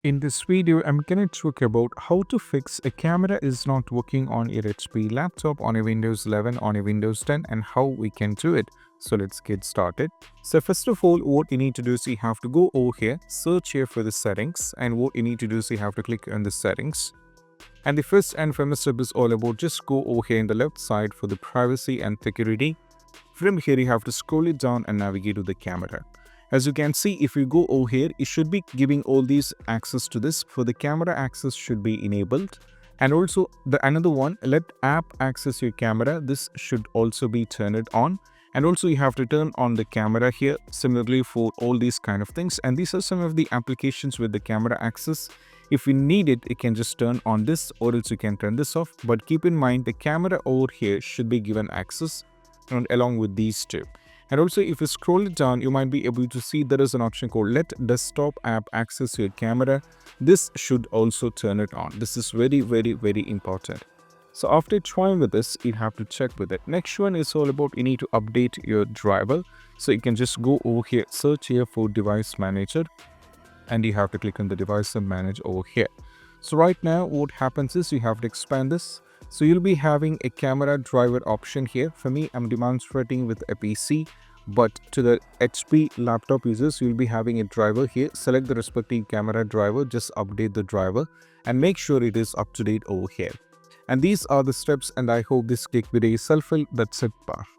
In this video, I'm going to talk about how to fix a camera is not working on your HP laptop on a Windows 11 on a Windows 10 and how we can do it. So let's get started. So first of all, what you need to do is you have to go over here, search here for the settings, and what you need to do is you have to click on the settings. And the first and foremost step is all about just go over here in the left side for the privacy and security. From here, you have to scroll it down and navigate to the camera. As you can see, if you go over here, it should be giving all these access to this. For the camera access should be enabled. And also the another one, let app access your camera. This should also be turned on. And also you have to turn on the camera here similarly for all these kind of things. And these are some of the applications with the camera access. If you need it, you can just turn on this or else you can turn this off. But keep in mind the camera over here should be given access and along with these two. And also if you scroll it down, you might be able to see there is an option called let desktop app access your camera. This should also turn it on. This is very important. So after trying with this, you have to check with it. Next one is all about you need to update your driver. So you can just go over here, search here for device manager, and you have to click on the device and manage over here. So right now what happens is you have to expand this. So you'll be having a camera driver option here. For me, I'm demonstrating with a PC, but to the HP laptop users, you'll be having a driver here. Select the respective camera driver, just update the driver and make sure it is up to date over here. And these are the steps, and I hope this quick video is helpful. That's it. Bye.